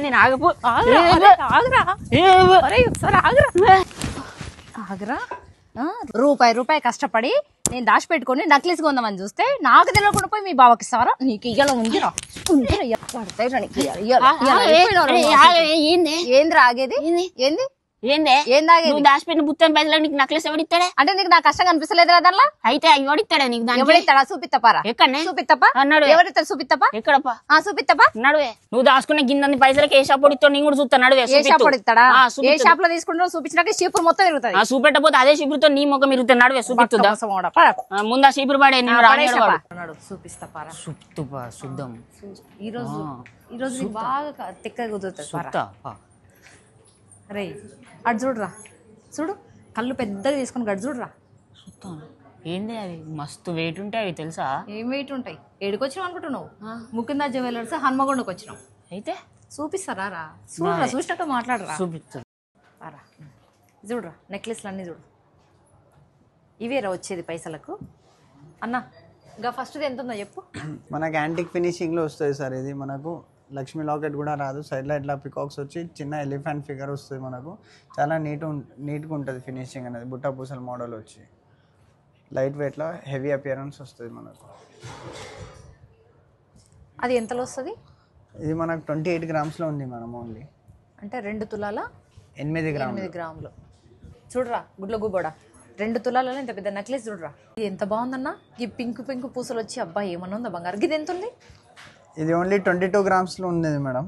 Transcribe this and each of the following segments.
నేను ఆగపో ఆగరా రూపాయి రూపాయి కష్టపడి నేను దాచి పెట్టుకొని నక్లీస్ కొందామని చూస్తే నాకు తెలియకుండా పోయి మీ బావకి ఇస్తావరా? నీకు ఇయ్యాల ఉందిరా ఏంద్రా ఆగేది? ఏంది ఏందే నువ్వు దాచిపెట్టిన బుత్తని పైసలు నీకు నక్లెస్ ఎవడిస్తాడే? అంటే నీకు నా కష్టం కనిపిస్తలేదు దానిలో? అయితే ఎవడిస్తాడే నీకు? ఎవడిస్తాడా? చూపిత్తపారా? ఎక్కడ చూపిత్తపా అన్నాడు. ఎవరిస్తాడు? చూపిత్తపా. ఎక్కడపా? చూపిత్తపా. నడువే నువ్వు దాచుకునే గిన్నె పైసలకి ఏ షాప్ పొడిస్తావు? నేను కూడా చూస్తాను. నడువే ఏ షాప్ పొడిస్తాడా? ఏ షాప్ లో తీసుకుంటావు? చూపించినాక షీపురు మొత్తం తిరుగుతుంది. చూపెట్టపోతే అదే షీపురుతో నీ ముఖం ఇరుగుతుంది. నడువే చూపిస్తుందా? ముందు ఆ షీపురు పడే చూపిస్తాపారా? శుద్ధం ఈరోజు బాగా తిక్క కుదురుతుంది. రే అటు చూడరా, చూడు కళ్ళు పెద్దగా తీసుకుని గడు చూడరా. ఏంది అవి మస్తు వెయిట్ ఉంటాయి. అవి తెలుసా? ఏం వెయిట్ ఉంటాయి? ఏడుకొచ్చినావు అనుకుంటున్నావు? ముకుందా జ్యువెలర్స్ హన్మగొండకు వచ్చినావు. అయితే చూపిస్తారా? రా చూడరా, చూసినాక మాట్లాడరా. చూపిస్తా చూడరా నెక్లెస్లు అన్నీ చూడు. ఇవేరా వచ్చేది పైసలకు అన్న. ఇంకా ఫస్ట్ ఎంత ఉందో చెప్పు. మనకి యాంటిక్ ఫినిషింగ్ లో వస్తుంది సార్. ఇది మనకు లక్ష్మీ లాకెట్ కూడా రాదు. సైడ్లో ఇట్లా పికాక్స్ వచ్చి చిన్న ఎలిఫెంట్ ఫిగర్ వస్తుంది మనకు. చాలా నీట్గా ఉంటుంది ఫినిషింగ్ అనేది. బుట్ట పూసల మోడల్ వచ్చి లైట్ వెయిట్లో హెవీ అపియరెన్స్ వస్తుంది మనకు. అది ఎంతలో వస్తుంది? ఇది మనకు 28 గ్రామ్స్లో ఉంది మనం ఓన్లీ. అంటే 2 తులాల 8 గ్రాములు. చూడరా గుడ్ల గుబోడా, 2 తులాలలో ఇంత పెద్ద నెక్లెస్ చూడరా. ఇది ఎంత బాగుందన్నా. ఈ పింక్ పింక్ పూసలు వచ్చి అబ్బా ఏమన్నా ఉందా బంగారు. ఇది ఎంత ఉంది? ఇది ఓన్లీ 22 గ్రామ్స్లో ఉంది మేడం.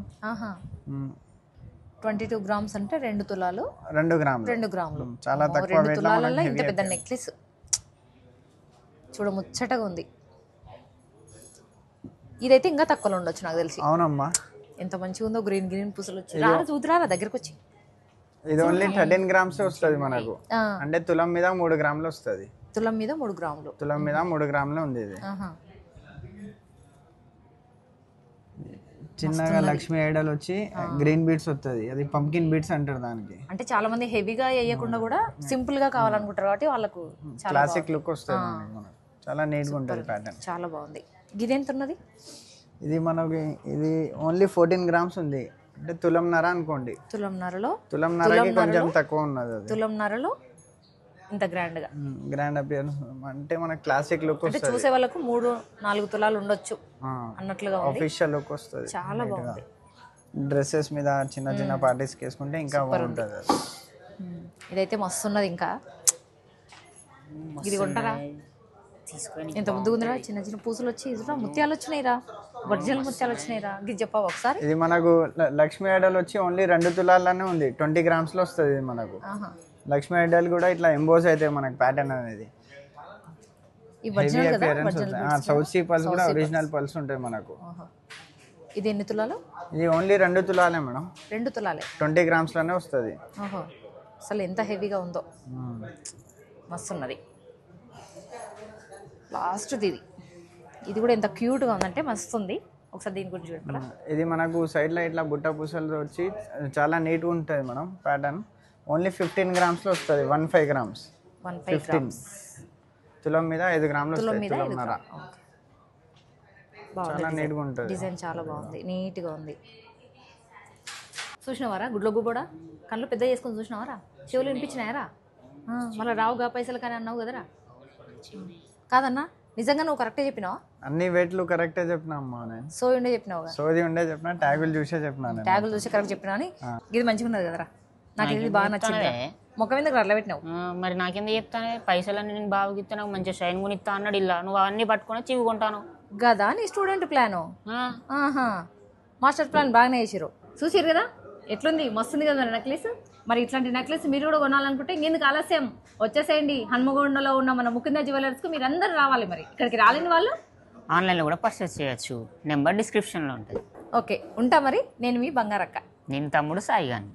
22 గ్రామ్స్ అంటే 2 తులాలు 2 గ్రాములు. చాలా తక్కువ 2 తులాలలో ఇంత పెద్ద నెక్లెస్ చూడ ముచ్చటగా ఉంది. ఇదైతే ఇంకా తక్కువలో ఉండొచ్చు నాకు తెలిసి. అవునమ్మా, ఎంత మంచిగా ఉందో. గ్రీన్ గ్రీన్ పూసలు వచ్చి చూద్దురా దగ్గరకు వచ్చి. ఇది ఓన్లీ 13 గ్రామ్స్ వస్తుంది మనకు. అంటే తులం మీద 3 గ్రాములు వస్తుంది. తులం మీద 3 గ్రాములు. తులం మీద 3 గ్రాములు ఉంది ఇది. చిన్నగా లక్ష్మీ ఐడల్ వచ్చి గ్రీన్ బీడ్స్ వస్తుంది. అది పంకిన్ బీడ్స్ అంటారు దానికి. అంటే చాలా మంది హెవీగా వేయకుండా కూడా సింపుల్ గా కావాలనుకుంటారు కాబట్టి వాళ్ళకు క్లాసిక్ లుక్ వస్తుంది. చాలా నీట్ గా ఉంటుంది ప్యాటర్న్. చాలా బాగుంది. ఇది ఎంత ఉన్నది? ఇది మనకి ఇది ఓన్లీ 14 గ్రామ్స్ ఉంది. అంటే తులంన్నర అనుకోండి. తులంన్నరకి కొంచెం తక్కువ ఉన్నది. అది తులంన్నరలో ఇంత గ్రాండ్ అపియరెన్స్ అంటే మన క్లాసిక్ లుక్ వస్తుంది. చూసే వాళ్ళకు 3-4 తులాలు ఉండొచ్చు అన్నట్లుగా ఆఫీషియల్ లుక్ వస్తుంది. చాలా బాగుంది. డ్రెస్సెస్ మీద చిన్న చిన్న పార్టీస్ వేసుకుంటే ఇంకా బాగుంటుంది. ఇదైతే మస్తు ఉన్నది. ఇంకా ఇది కొంటారా? ఎంత ముద్దుగా ఉందిరా. చిన్న చిన్న పూసలు వచ్చి ముత్యాలు వచ్చినాయిరా. ఒరిజినల్ ముత్యాలు వచ్చినాయిరా. ఇది చెప్పావు ఒకసారి. ఇది మనకు లక్ష్మీ ఐడల్ వచ్చి ఓన్లీ 2 తులాల్లోనే ఉంది. 20 గ్రామ్స్ లో వస్తుంది ఇది మనకు. లక్ష్మీ ఐడల్ కూడా ఇట్లా ఎంబోస్ అయితే మనకు ప్యాటర్న్ అనేది. సౌత్ సీ పల్స్ కూడా ఒరిజినల్ పల్స్ ఉంటాయి మనకు. ఇది ఎన్ని తులాలు? ఇది ఓన్లీ 2 తులాలే మేడం. 2 తులాలే 20 గ్రామ్స్ లోనే వస్తుంది. అసలు ఎంత హెవీగా ఉందో. మస్తు ఉన్నది. లాస్ట్ ఇది కూడా ఎంత క్యూట్గా ఉందంటే మస్తు ఉంది. ఒకసారి దీని గురించి చూడండి. ఇది మనకు సైడ్లో ఇట్లా బుట్ట పూసలు వచ్చి చాలా నీట్గా ఉంటుంది మేడం ప్యాటర్న్. ఓన్లీ 15 గ్రామ్స్లో వస్తుంది. 15 గ్రామ్స్ 15 తులం మీద 5 గ్రాములు వస్తుంది. తులంన్నర. చాలా నీట్గా ఉంటుంది. డిజైన్ చాలా బాగుంది, నీట్గా ఉంది. చూసినావారా గుడ్ల గుబోడా? కళ్ళు పెద్ద చేసుకొని చూసినావారా? చెవులు వినిపించినాయరా? మళ్ళీ రావుగా పైసలు కానీ అన్నావు కదరా. కాదన్నా నిజంగా నువ్వు కరెక్టే చెప్పినావా? అన్ని వెయిట్లు కరెక్టే చెప్పినా అమ్మా. నేను సోది ఉండే చెప్పినావు. సోది ఉండే చెప్పినా, ట్యాగులు చూసే చెప్పినా. ట్యాగులు చూసి కరెక్ట్ చెప్పినా అని. ఇది మంచిగా ఉన్నది కదరా. నాకు ఇది బాగా నచ్చింది. ముఖం ఎందుకు అట్లా పెట్టినావు? మరి నాకెందుకు చెప్తానే? పైసలన్నీ నేను బాగా ఇస్తాను, మంచిగా షైన్ కొని ఇస్తా అన్నాడు. ఇలా నువ్వు అవన్నీ పట్టుకొని చివి కొంటాను కదా. నీ స్టూడెంట్ ప్లాను. మాస్టర్ ప్లాన్ బాగానే వేసారు. చూసారు కదా ఎట్లుంది? మస్తుంది కదా నెక్లెస్. మరి ఇట్లాంటి నెక్లెస్ మీరు కూడా కొనాలనుకుంటే ఇంకెందుకు ఆలస్యం, వచ్చేసేయండి. హన్మగొండలో ఉన్న మన ముకుందా జ్యువెలర్స్కి మీరు అందరూ రావాలి. మరి ఇక్కడికి రాలేని వాళ్ళు ఆన్లైన్లో కూడా పర్చేస్ చేయొచ్చు. నెంబర్ డిస్క్రిప్షన్లో ఉంటుంది. ఓకే ఉంటా. మరి నేను మీ బంగారక్క. నేను తమ్ముడు సాయి గాని.